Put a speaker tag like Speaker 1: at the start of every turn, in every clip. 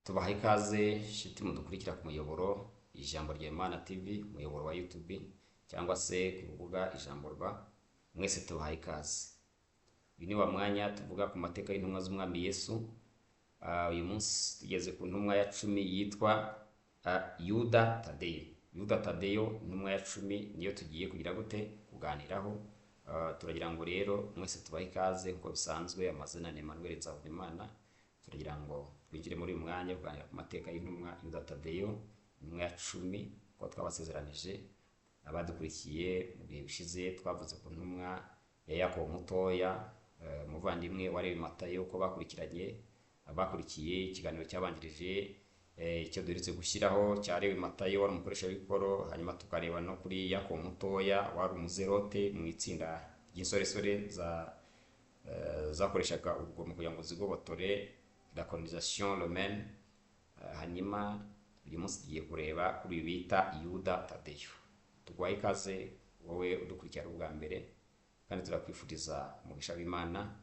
Speaker 1: Tubaha ikaze shiti mudukurikira ku muyoboro Ijambo ry'Imana TV, umuyoboro wa YouTube cyangwa se ku rubuga Ijambo rwa. Mwese tubaha ikaze. Uyu ni wa mwanya tuvuga ku mateka y'intumwa z'umwami Yesu. Uyu munsi tugeze ku ntumwa ya 10 yitwa Yuda Tadeyo. Yuda Tadeyo intumwa ya 10 niyo tugiye kugira gute kuganiraho. Turagira ngo rero mwese tubaha ikaze nkuko bisanzwe. Amazina ni Emmanuel Nzabonimana. Turagira ngo twinjire muri uyu mwanya kuganira ku mateka y'intumwa Yuda Tadeyo, intumwa ya 10 ko twabasezeranije. Abadukurikiye mu bihe bishize twavuze ku ntumwa ya Yakobo mutoya, umuvandimwe wa Lewi Matayo, ko bakurikiye ikiganiro cyabanjirije icyo duherutse gushyiraho cya Lewi Matayo wari umukoresha w'ikoro. Hanyuma tukareba no kuri Yakobo mutoya wari umuzerote mu itsinda ry'insoresore zakoreshaga urugomo kugira ngo zigobotore la colonisation romaine. Hanyuma uyu munsi tugiye kureba kuri uyu bita Yuda Tadeyo. Tugwaye ikaze wowe udukurikira ubwa mbere, kandi turakwifuriza umugisha w'Imana.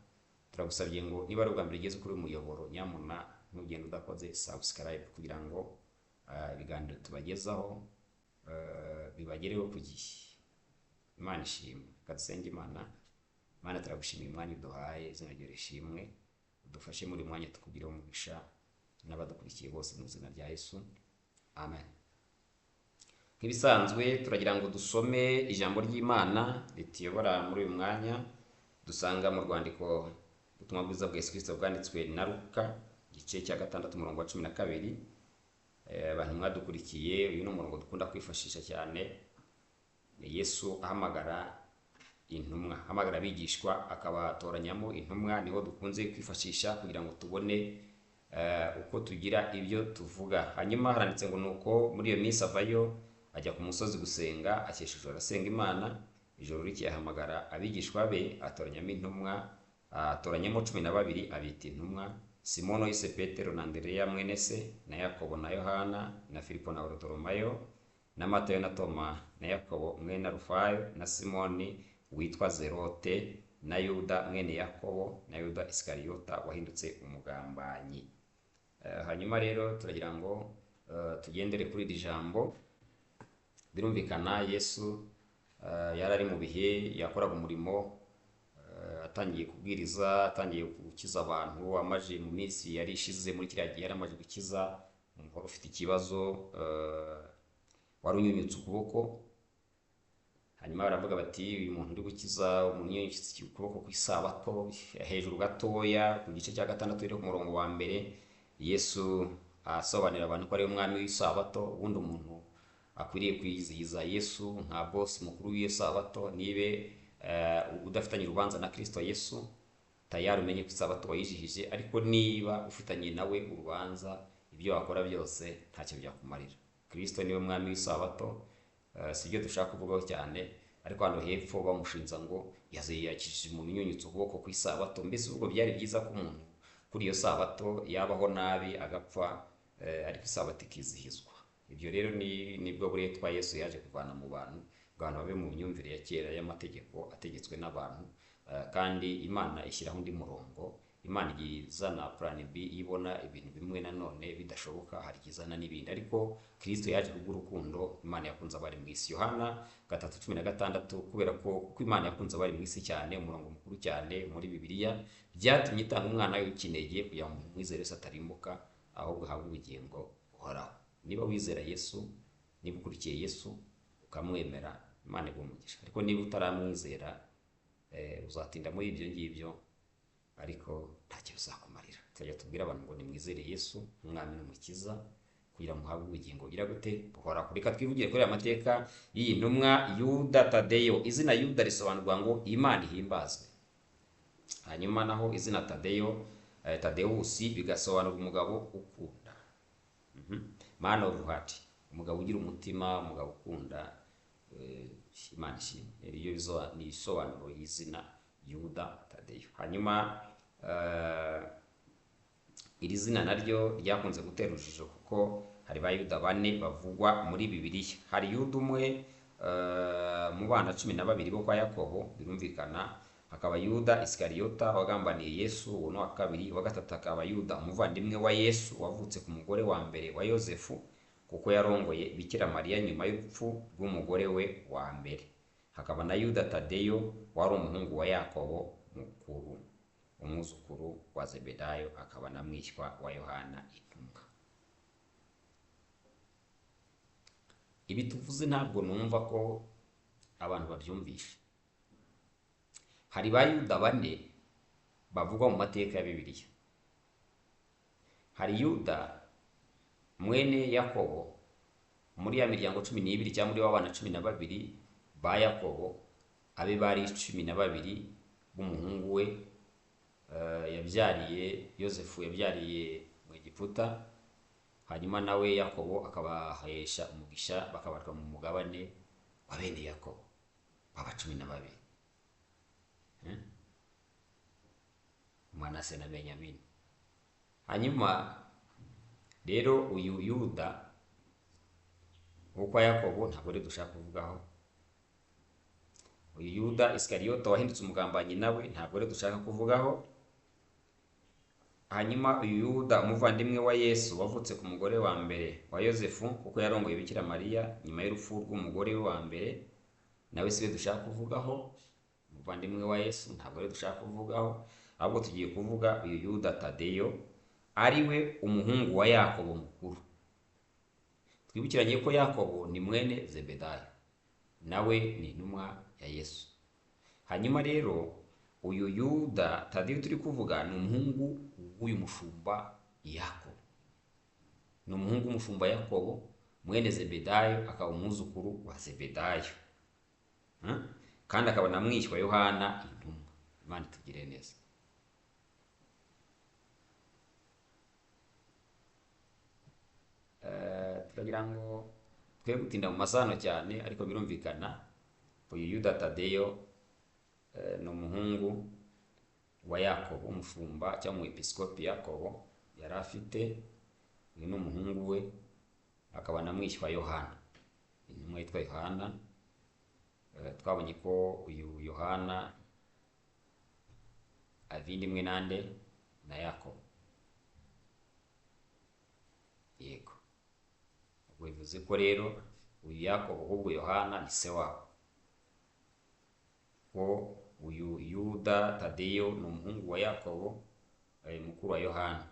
Speaker 1: Turagusabye ngo niba ari ubwa mbere ugeze kuri uyu muyoboro, nyamuna ntugende udakoze subscribe kugira ngo ibiganiro tubagezaho bibagereho ku gihe. Imana ishimwe. Kadusenge Imana. Imana turagushimiye umwanya uduhaye, izina ryawe rishimwe. Udufashe muri mwanya tukugira umugisha n'abadukurikiye bose mu izina rya Yesu. Amen. Nk'ibisanzwe turagira ngo dusome ijambo ry'Imana rituyobora muri uyu mwanya. Dusanga mu rwandiko ubutumwa bwiza bwa Yesu Kristo bwanditswe na Luka igice cya 6 umurongo wa 12. Abantu mwadukurikiye, uyu ni umurongo dukunda kwifashisha cyane. Yesu ahamagara intumwa, ahamagara abigishwa akabatoranyamo intumwa. Niho dukunze kwifashisha kugira ngo tubone uko tugira ibyo tuvuga. Hanyuma haranditse ngo nuko muri iyo minsi avayo ajya ku musozi gusenga, akesha ijoro asenga Imana. Ijoro rikiye ahamagara abigishwa be, atoranyamo intumwa. Atoranyamo 12 abita intumwa: Simono yise Petero na Andereya mwene se, na Yakobo na Yohana na Filipo na Bartolomayo na Matayo na Toma na Yakobo mwene Arufayo na Simoni witwa Zerote na Yuda mwene Yakobo na Yuda Iskariyota wahindutse umugambanyi. Hanyuma rero turagira ngo tugendere kuri iri jambo. Birumvikana Yesu yarari mu bihe yakoraga umurimo, atangiye kubwiriza, atangiye gukiza abantu. Amaje mu minsi yari ishize muri kiriya gihe yaramaje gukiza umuntu ufite ikibazo wari unyunyutse ukuboko. Hanyuma baravuga bati uyu muntu uri gukiza umuntu unyunyutse ukuboko ku isabato. Hejuru gatoya ku gice cya 6 iri ku murongo wa mbere, Yesu asobanurira abantu ko ari umwami w'isabato. Ubundi umuntu akwiriye kwizihiza Yesu nka boss mukuru w'isabato. Nibe udafitanye urubanza na Kristo Yesu, tayari umenye ko isabato wayijihije. Ariko niba ufitanye nawe urubanza, ibyo wakora byose ntacyo byakumarira. Kristo niwe mwami w'isabato. Sibyo dushaka kuvugaho cyane, ariko hano hepfo bamushinza ngo yakijije umuntu unyunyutse ukuboko ku isabato. Mbese ubwo byari byiza ko umuntu kuri iyo sabato yabaho nabi agapfa, ariko isabato ikizihizwa. Ibyo rero nibwo buretwa Yesu yaje kuvana mu bantu, abantu babe mu myumvire ya kera y'amategeko ategetswe n'abantu. Kandi Imana ishyiraho undi murongo. Imana igizana plan B, ibona ibintu bimwe nanone bidashoboka, hari igizana n'ibindi. Ariko Kristo yaje kubw'urukundo Imana yakunze abari mu isi. Yohana 3:16, kubera ko Imana yakunze abari mu isi cyane, umurongo mukuru cyane muri Bibiliya, byatumye itanga umwana w'ikinege kugira ngo umwizere atarimbuka, ahubwo ahabwe ubugingo buhoraho. Niba wizera Yesu, niba ukurikiye Yesu ukamwemera, Imana igumugisha. Ariko niba utaramwizera, uzatinda muri ibyo ngibyo, ariko ntacyo bizakumarira. Tujya tubwira abantu ngo nimwizere Yesu umwami n'umukiza kugira ngo muhabwe ubugingo bugira gute buhoraho. Reka twivugire kuri aya mateka y'iyi ntumwa Yuda Tadeyo. Izina Yuda risobanurwa ngo Imana ihimbazwe. Hanyuma naho izina Tadeyo, Tadeusi, bigasobanura umugabo ukunda. Man of heart, umugabo ugira umutima, umugabo ukunda Imana ishimwe. Iyo ni isobanuro y'izina Yuda Tadeyo. Hanyuma iri zina naryo ryakunze gutera urujijo, kuko hari ba Yuda 4 bavugwa muri Bibiliya. Hari Yuda umwe mu bana 12 bo kwa Yakobo. Birumvikana hakaba Yuda Isikariyota wagambaniye Yesu, uwo ni uwa kabiri. Uwa gatatu akaba Yuda umuvandimwe wa Yesu wavutse ku mugore wa mbere wa Yozefu, kuko yarongoye Bikira Mariya nyuma y'urupfu rw'umugore we wa mbere. Hakaba na Yuda Tadeyo wari umuhungu wa Yakobo mukuru, umwuzukuru wa Zebedayo, akaba na mwishywa wa Yohana intumwa. Ibi tuvuze ntabwo numva ko abantu babyumvisha. Hari ba Yuda bane bavugwa mu mateka ya Bibiliya. Hari Yuda mwene Yakobo, muri ya miryango 12 cyangwa muri w'abana 12 ba Yakobo, abe bari 12 b'umuhungu we yabyariye Yozefu, yabyariye mu Egiputa. Hanyuma nawe Yakobo akabahesha umugisha, bakabarwa mu mugabane wa bene Yakobo baba 12, Manase na Benyamini. Hanyuma rero uyu Yuda ukwa Yakobo ntabwo rero dushaka kuvugaho. Uyu Yuda Isikariyota wahindutse umugambanyi nawe ntabwo rero dushaka kuvugaho. Hanyuma uyu Yuda umuvandimwe wa Yesu wavutse ku mugore wa mbere wa Yozefu, kuko yarongoye Bikira Mariya nyuma y'urupfu rw'umugore we wa mbere, nawe siwe dushaka kuvugaho. Umuvandimwe wa Yesu ntabwo rero dushaka kuvugaho, ahubwo tugiye kuvuga uyu Yuda Tadeyo, ariwe umuhungu wa Yakobo mukuru. Twibukiranye ko Yakobo ni mwene Zebedayo, nawe ni intumwa ya Yesu. Hanyuma rero uyu Yuda Tadeyo turi kuvuga ni umuhungu w'uyu mushumba Yakobo, ni umuhungu w'umushumba Yakobo mwene Zebedayo, akaba umwuzukuru wa Zebedayo, kandi akaba na mwishywa Yohana intumwa. Imana itugire neza. Turagira ngo twe gutinda mu masano cyane, ariko birumvikana uyu Yuda Tadeyo ni umuhungu wa Yakobo, umushumba cyangwa umwepiskopi Yakobo yari afite. Uyu ni umuhungu we, akaba na mwishywa Yohana intumwa yitwa Yohana. Twabonye ko uyu Yohana avindimwe nande na Yakobo. Yego, ubwo bivuze ko rero uyu Yakobo ahubwo Yohana ni se wabo, ko uyu Yuda Tadeyo ni umuhungu wa Yakobo mukuru wa Yohana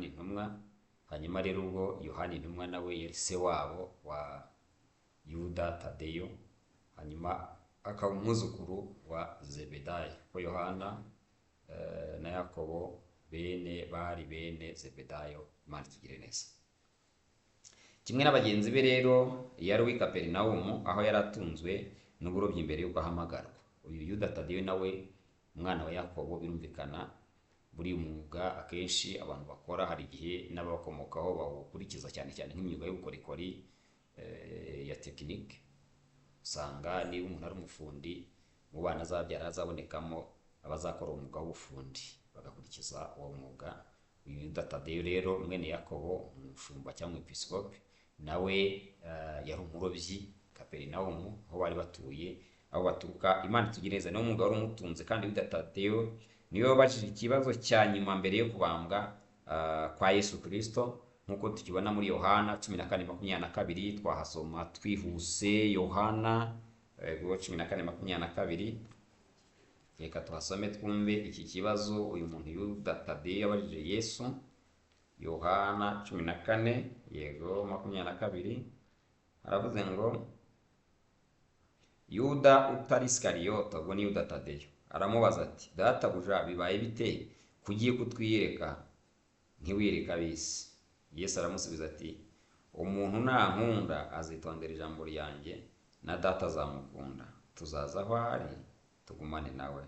Speaker 1: intumwa. Hanyuma rero ubwo Yohana intumwa nawe yari se wabo wa Yuda Tadeyo, hanyuma akaba umwuzukuru wa Zebedayo, ko Yohana na Yakobo bari bene Zebedayo. Imana itugire neza. Kimwe n'abagenzi be rero yari w'i Kaperinawumu, aho yari atunzwe n'uburobyi mbere y'uko ahamagarwa. Uyu Yuda Tadeyo nawe umwana wa Yakobo, birumvikana buri umwuga akenshi abantu bakora hari igihe n'abakomokaho bawukurikiza, cyane cyane nk'imyuga y'ubukorikori ya tekinike. Usanga niba umuntu ari umufundi, mu bana azabyara hazabonekamo abazakora umwuga w'ubufundi, bagakurikiza uwo mwuga. Uyu Yuda Tadeyo rero mwene Yakobo, umushumba cyangwa episkopi, nawe yari umurobyi Kaperinawumu, aho bari batuye, aho baturuka. Imana itugire neza. Niwo mwuga wari umutunze. kandi Yuda Tadeyo niwe wabajije ikibazo cya nyuma mbere yo kubambwa kwa Yesu Kristo, nk'uko tukibona muri Yohana 14:22. Twahasoma twihuse Yohana 14:22. Reka tuhasome twumve iki kibazo uyu muntu Yuda Tadeyo yabajije Yesu. Yohana 14, yego 22, aravuze ngo Yuda utari Isikariyota, ubwo ni Yuda Tadeyo, aramubaza ati, databuja bibaye bite kugiye kutwiyereka ntiwiyereka ab'isi? Yesu aramusubiza ati, umuntu nankunda azitondera ijambo ryanjye, na data azamukunda, tuzaza aho ari tugumane nawe.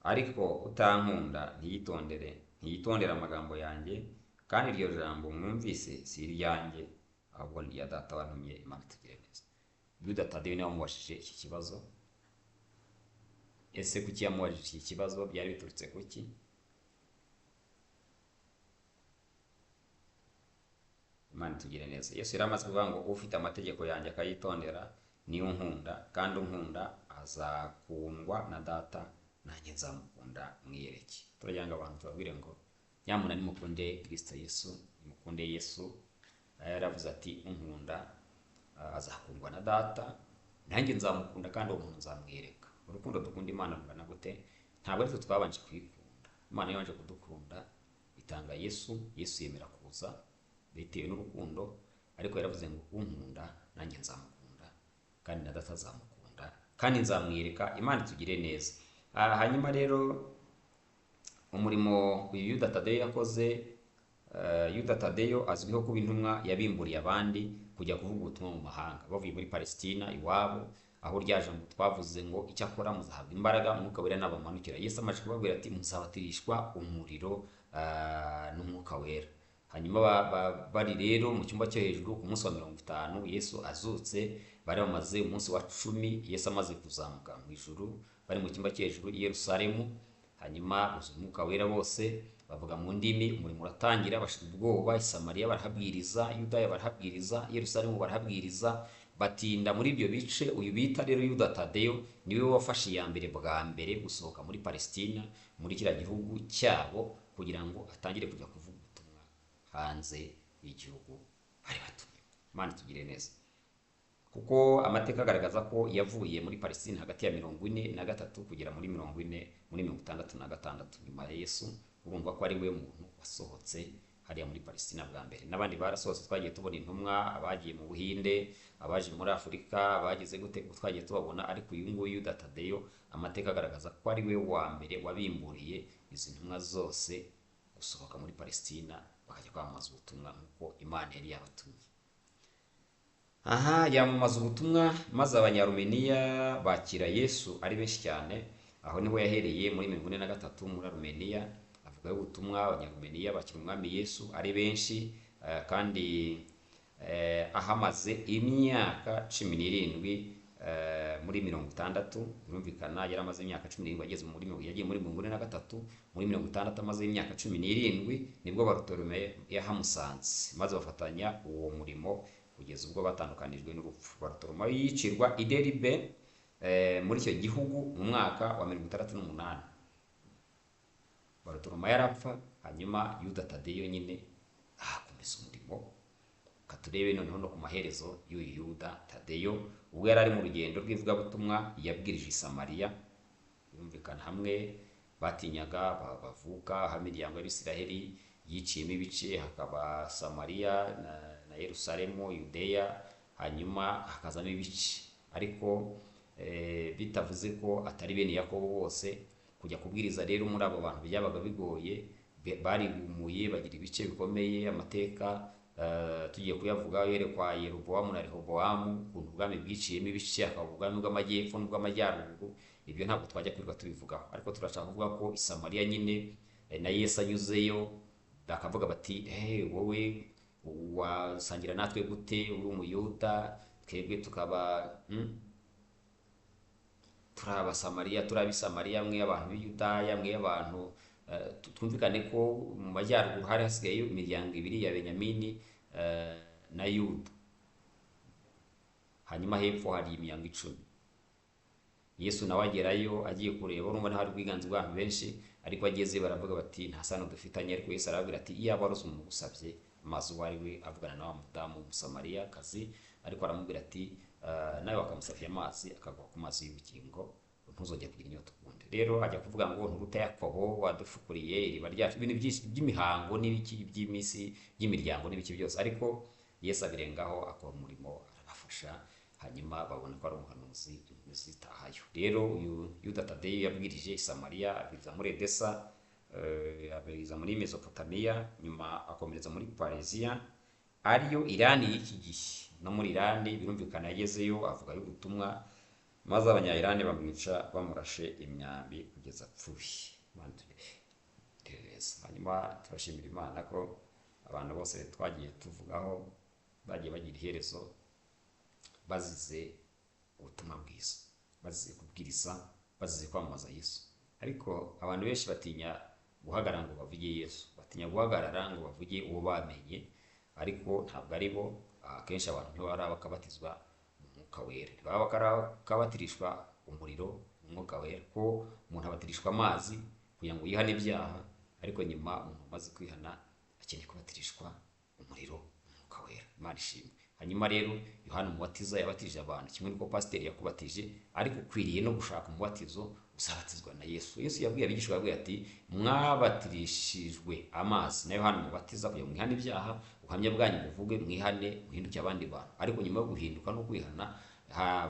Speaker 1: Ariko utankunda ntiyitondera amagambo yanjye, kandi iryo jambo mwumvise si iryanjye, ahubwo ni irya data wantumye. Imana itugire neza. Yuda Tadeyo niwe wamubajije iki kibazo. Ese kuki yamubajije iki kibazo? Byari biturutse kuki? Imana itugire neza. Yesu yari amaze kuvuga ngo ufite amategeko yanjye akayitondera niyo nkunda, kandi unkunda azakundwa na data nanjye nzamukunda mwiyereke. Turagira ngo abantu tubabwire ngo nyamuna nimukunde Kristo Yesu, nimukunde Yesu. Yaravuze ati unkunda azakundwa na data, nanjye nzamukunda kandi uwo muntu nzamwiyereka. Urukundo dukunda Imana rungana gute? Ntabwo ari twe twabanje kuyikunda, Imana yabanje kudukunda itanga Yesu. Yesu yemera kuza bitewe n'urukundo, ariko yaravuze ngo unkunda nanjye nzamukunda kandi na data azamukunda kandi nzamwiyereka. Imana itugire neza. Hanyuma rero umurimo uyu Yuda Tadeyo yakoze, Yuda Tadeyo azwiho kuba intumwa yabimburiye abandi kujya kuvuga ubutumwa mu mahanga bavuye muri Palestina iwabo, aho rya jambo twavuze ngo icyakora muzahabwa imbaraga umwuka wera nabamanukira. Yesu amaze kubabwira ati muzabatirishwa umuriro n'umwuka wera. Hanyuma bari rero mu cyumba cyo hejuru ku munsi wa 50 Yesu azutse, bari bamaze umunsi wa 10 Yesu amaze kuzamuka mu ijuru, bari mu cyumba cyo hejuru i Yerusalemu. Hanyuma umwuka wera bose bavuga mu ndimi, umurimo uratangira, bashira ubwoba. I Samariya barahabwiriza, Yudaya barahabwiriza, Yerusalemu barahabwiriza, batinda muri ibyo bice. Uyu bita rero Yuda Tadeyo niwe wafashe iya mbere bwa mbere gusohoka muri Palestina, muri kiriya gihugu cyabo, kugira ngo atangire kujya kuvuga ubutumwa hanze y'igihugu bari batumye. Imana itugire neza, kuko amateka agaragaza ko yavuye muri Palestina hagati ya 43 kugera muri 66 nyuma ya Yesu. Urumva ko ari we muntu wasohotse hariya muri Palestina bwa mbere. N'abandi barasohotse, twagiye tubona intumwa, abagiye mu Buhinde, abaje muri Afurika, bageze gute, twagiye tubabona. Ariko uyu nguyu Yuda Tadeyo amateka agaragaza ko ari we wa mbere wabimburiye izi ntumwa zose gusohoka muri Palestina bakajya kwamamaza ubutumwa nk'uko Imana yari yabatumye. Yamamaza ubutumwa, maze Abanyarumeniya bakira Yesu ari benshi cyane. Aho niho yahereye muri 43 muri Arumeniya, avuga ubutumwa. Abanyarumeniya bakira umwami Yesu ari benshi, kandi ahamaze imyaka 17 muri 60. Birumvikana yari amaze imyaka 17 ageze yagiye muri 43, muri 60 amaze imyaka 17 nibwo Barutolomeo yahamusanze, maze bafatanya uwo murimo kugeza ubwo batandukanijwe n'urupfu. Barutolomeo yicirwa i Deribe muri icyo gihugu mu mwaka wa 68. Barutolomeo yarapfa, hanyuma Yuda Tadeyo nyine akomeza umurimo. Katurebe noneho no ku maherezo y'uyu Yuda Tadeyo, ubwo yari ari mu rugendo rw'ivugabutumwa yabwirije i Samariya. Birumvikana hamwe batinyaga bavuka imiryango y'Abisiraheli yiciyemo ibice, hakaba Samariya na Yerusalemu, Yudeya, hanyuma hakazamo ibice. Ariko bitavuze ko atari bene Yakobo bose kujya kubwiriza. Rero muri abo bantu byabaga bigoye, barigumuye bagira ibice bikomeye. Amateka tugiye kuyavuga yerekwa Yeroboamu na Rehobowamu, ukuntu ubwami bwiciyemo ibice, hakaba ubwami bw'amajyepfo n'ubw'amajyaruguru. Ibyo ntabwo twajya kwirirwa tubivugaho, ariko turashaka kuvuga ko i Samariya nyine na Yesu anyuzeyo, bakavuga bati wowe wasangira natwe gute, uri Umuyuda, twebwe tukaba turi Abasamariya, turi Abisamariya, mwe abantu b'Iyudaya, mwe abantu. Twumvikane ko mu majyaruguru hari hasigaye imiryango ibiri ya Benyamini na Yuda, hanyuma hepfo hari imiryango 10. Yesu nawe agerayo agiye kureba, urumva hari ubwiganze bw'abantu benshi, ariko ageze baravuga bati nta sano dufitanye. Ariko Yesu arababwira ati iyaba wari umuntu ugusabye amazi uwo ari we, avugana na wa mudamu w'Umusamariya kazi, ariko aramubwira ati nawe wakamusabye amazi akagwa ku mazi y'ubugingo, ntuzongere kugira inyota ukundi. Rero ajya kuvuga ngo nturuta Yakobo wadufukuriye iriba ryacu, ibintu by'imihango n'ibiki by'iminsi by'imiryango n'ibiki byose. Ariko Yesu abirengaho akora umurimo, arabafasha, hanyuma babona ko ari umuhanuzi zitahayo. Rero uyu Yuda Tadeyo yabwirije i Samariya, abwiriza muri Edesa, abwiriza muri Mesopotamiya, nyuma akomereza muri Parisiya ariyo Irani y'iki gihe. No muri Irani birumvikana yagezeyo avuga y'ubutumwa, maze Abanya-Irani bamwica bamurashe imyambi kugeza apfuye. Hanyuma turashimira Imana ko abantu bose twagiye tuvugaho bagiye bagira iherezo bazize ubutumwa bwiza, bazize kubwiriza, bazize kwamamaza Yesu. Ariko abantu benshi batinya guhagarara ngo bavuge Yesu, batinya guhagarara ngo bavuge uwo bamenye, ariko ntabwo ari bo. Akenshi abantu ntibara bakabatizwa mu Mwuka Wera, baba bakabatirishwa umuriro umwuka wera, ko umuntu abatirishwa amazi kugira ngo yihane ibyaha, ariko nyuma umuntu umaze kwihana akeneye kubatirishwa umuriro umwuka wera. Imana ishimwe. Hanyuma rero Yohana umubatiza yabatije abantu kimwe n'uko pasiteri yakubatije, ariko ukwiriye no gushaka umubatizo uzabatizwa na Yesu. Yesu yabwiye abigishwa yabwiye ati mwabatirishijwe amazi na Yohana umubatiza kugira ngo mwihane ibyaha, ubuhamya bwanyu buvuge, mwihane muhinduke abandi bantu. Ariko nyuma yo guhinduka no kwihana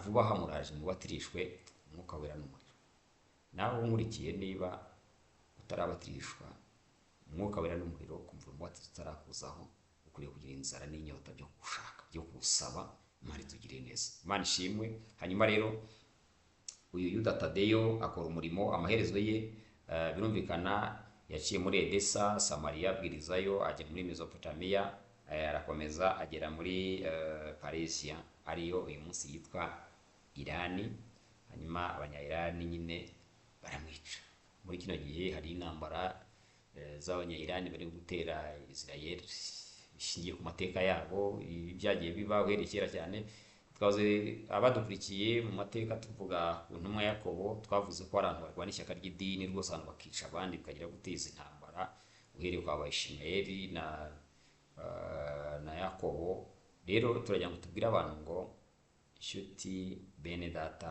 Speaker 1: vuba aha muraje mubatirishwe umwuka wera n'umuriro. Nawe unkurikiye, niba utarabatirishwa umwuka wera n'umuriro, kumva umubatizo utarakuzaho, ukwiriye kugira inzara n'inyota byo gushaka, byo gusaba. Imana itugirire neza. Imana ishimwe. Hanyuma rero uyu Yuda Tadeyo akora umurimo, amaherezo ye birumvikana yaciye muri Edesa, Samariya, abwirizayo, ajya muri Mesopotamiya, arakomeza agera muri Parisia, ariyo uyu munsi yitwa Irani. Hanyuma abanya-Irani nyine baramwica. Muri kino gihe hari intambara z'abanya-Irani bari gutera Israel, bishingiye ku mateka yabo, byagiye biba uhereye kera cyane. Twavuze abadukurikiye mu mateka tuvuga ku ntumwa Yakobo, twavuze ko abantu barwana ishyaka ry'idini rwose, abantu bakica abandi, bikagira guteza intambara uhereye kwa Ishimayeli na Yakobo. Rero turagira ngo tubwire abantu ngo inshuti bene data,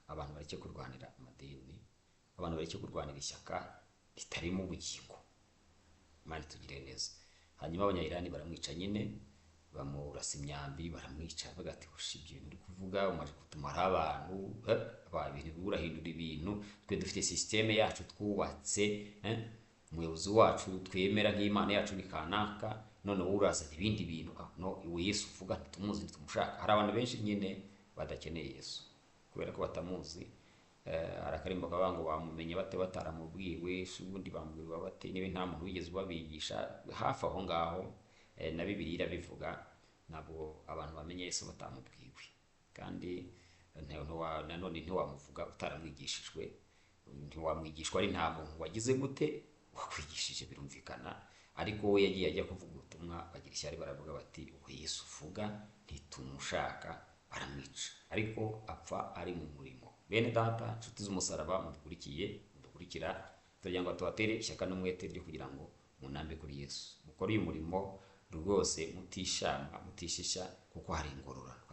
Speaker 1: abantu bareke kurwanira amadini, abantu bareke kurwanira ishyaka ritarimo ubugingo. Imana itugire neza. Hanyuma abanya-Irani baramwica nyine, bamurasa imyambi, baramwica, bavuga ati ibyo bintu uri kuvuga umaze kutumara abantu, ibintu urahindura ibintu, twe dufite systeme yacu twubatse, umuyobozi wacu twemera nk'Imana yacu ni kanaka, none wowe urazana ibindi bintu. No, iwe Yesu uvuga ntitumuzi ntitumushaka. Hari abantu benshi nyine badakeneye Yesu kubera ko batamuzi. Arakarimba kavuga ngo bamumenye bate bataramubwiwe, ubundi bamubwirwa bate niba nta muntu wigeze ubabigisha. Hafi aho ngaho na Bibiliya irabivuga, ntabwo abantu bamenye Yesu batamubwiwe, kandi nanone ntiwamuvuga utaramwigishijwe, ntiwamwigishwa ari nta muntu wagize gute wakwigishije, birumvikana. Ariko we yagiye ajya kuvuga ubutumwa, bagira ishyari, baravuga bati uwo Yesu uvuga ntitumushaka, baramwica, ariko apfa ari mu murimo. Bene data, nshuti z'umusaraba mudukurikira, turagira ngo tubatere ishyaka n'umwete ryo kugira ngo munambe kuri Yesu, mukore uyu murimo rwose mutishama, mutishisha, kuko hari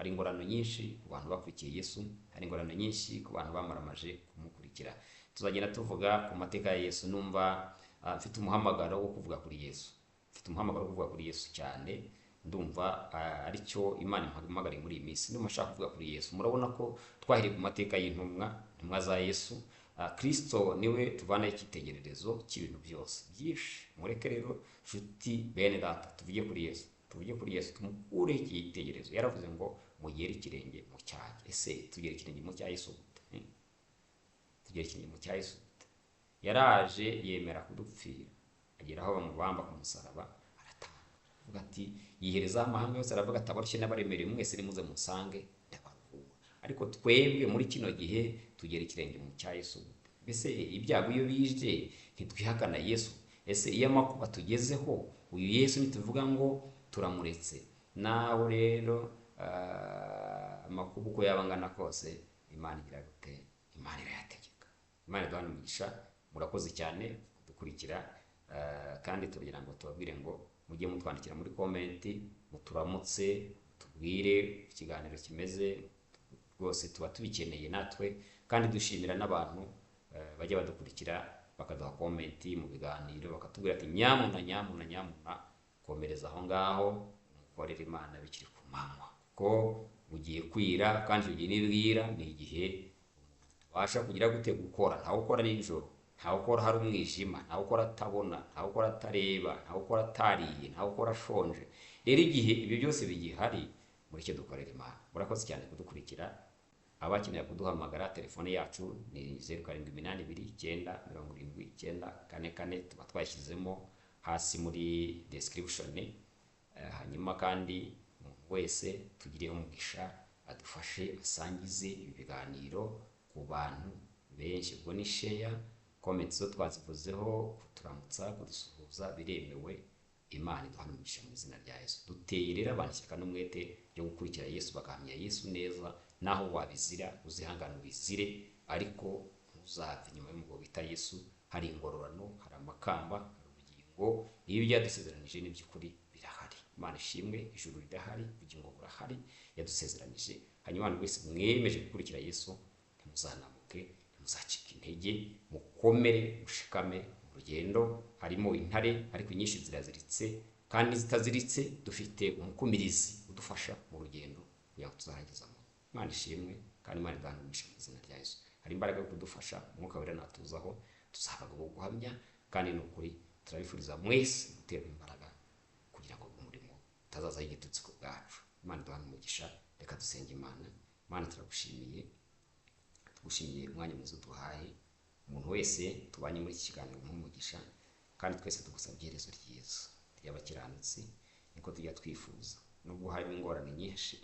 Speaker 1: ingororano nyinshi ku bantu bakurikiye Yesu, hari ingororano nyinshi ku bantu bamaramaje kumukurikira. Tuzagenda tuvuga ku mateka ya Yesu. Numva mfite umuhamagaro wo kuvuga kuri Yesu, cyane. Ndumva aricyo Imana impamagariye muri iyi minsi. Ndumva nshaka kuvuga kuri Yesu. Murabona ko twahiriye ku mateka y'intumwa za Yesu. Kristo niwe tuvanaho icyitegererezo cy'ibintu byose byinshi. Mureke rero nshuti bene data, tuvuge kuri Yesu, tumukure icyitegererezo. Yaravuze ngo mugere ikirenge mu cyanjye. Ese tugere ikirenge mu cya Yesu gute? Yaraje yemera kudupfira, agera aho bamubamba ku musaraba, aratanga, avuga ati yihereza amahanga yose, aravuga ati abarushye n'abaremerewe mwese nimuze musange ndabaruhura. Ariko twebwe muri kino gihe tugera ikirenge mu cya Yesu gute? Mbese ibyago iyo bije ntitwihakana Yesu? Ese iyo amakuba tugezeho, uyu Yesu nituvuga ngo turamuretse? Nawe rero amakuba uko yaba angana kose, Imana igira gute? Imana irayategeka. Imana iduhane umugisha. Murakoze cyane kudukurikira, kandi tugira ngo tubabwire ngo mujye mutwandikira muri komenti, muturamutse, tubwire ikiganiro kimeze rwose, tuba tubikeneye natwe, kandi dushimira n'abantu bajya badukurikira bakaduha komenti mu biganiro, bakatubwira ati nyamuna komereza aho ngaho, mukorere Imana bikiri ku manywa, ko mugiye kwira, kandi icyo gihe nibwira ni igihe tubasha kugira gute gukora. Ntawe ukora nijoro, ntawe ukora hari umwijima, ntawe ukora atabona, ntawe ukora atareba, ntawe ukora atariye, ntawe ukora ashonje. Rero igihe ibyo byose bigihari, mureke dukorera Imana. Murakoze cyane kudukurikira. Abakeneye kuduhamagara, telefone yacu ni 0789709444, tuba twashyizemo hasi muri description. Hanyuma kandi umuntu wese tugireho umugisha, adufashe asangize ibi biganiro ku bantu benshi. Ubwo ni share, comments zo twazivuzeho, kuturamutsa, kudusuhuza biremewe. Imana iduhane umugisha mu izina rya Yesu. Duteye rero abantu ishyaka n'umwete ryo gukurikira Yesu, bagahamya Yesu neza, naho wabizira uzihangane ubizire, ariko ntuzave nyuma y'umugabo bita Yesu. Hari ingororano, hari amakamba, hari ubugingo. Iyo byadusezeranije n'iby'ukuri birahari. Imana ishimwe, ijuru rirahari, ubugingo burahari, yadusezeranije. Hanyuma abantu wese mwemeje gukurikira Yesu, ntimuzanamuke, ntimuzacike intege, mukomere, mushikame. Mu rugendo harimo intare, ariko inyinshi ziraziritse, kandi zitaziritse dufite umukumirizi udufasha mu rugendo kugira ngo tuzahagezamo. Imana ishimwe, kandi Imana iduhanishe mu izina rya Yesu. Hari imbaraga yo kudufasha, Umwuka Wera natuzaho, tuzahabwa mu guhamya, kandi ni ukuri turabifuriza mwese guterwa imbaraga kugira ngo umurimo utazazaho igitutsi ku bwacu. Imana iduhane umugisha. Reka dusenge Imana. Imana turagushimiye, tugushimiye umwanya mwiza uduhaye. Umuntu wese tubanye muri iki kiganiro nk'umugisha, kandi twese tugusaba iherezo ryiza ry'abakiranutsi, niko tujya twifuza. Nubwo harimo ingorane nyinshi,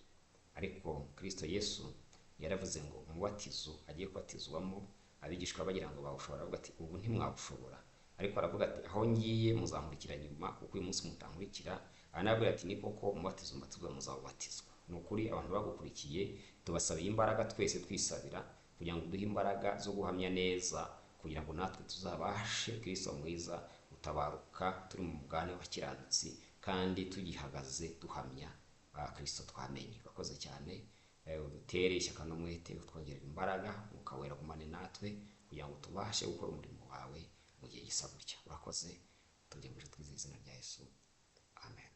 Speaker 1: ariko Kristo Yesu yaravuze ngo umubatizo agiye kubatizwamo, abigishwa bagira ngo bawushobora, aravuga ati ubu ntimwawushobora, ariko aravuga ati aho ngiye muzankurikira nyuma, kuko uyu munsi mutankurikira. Anabwira ati ni koko umubatizo mbatizwa muzawubatizwa. Ni ukuri abantu bagukurikiye tubasabiye imbaraga, twese twisabira kugira ngo duhe imbaraga zo guhamya neza, kugira ngo natwe tuzabashe Kristo mwiza utabaruka turi mu mugane w'abakiranutsi, kandi tugihagaze duhamya Kristo twamenye. Urakoze cyane, udutere ishyaka n'umwete, utwongerera imbaraga, Umwuka Wera agumane natwe kugira ngo tubashe gukora umurimo wawe mu gihe gisa gutya. Urakoze, tubyemuje twizeye izina rya Yesu, amen.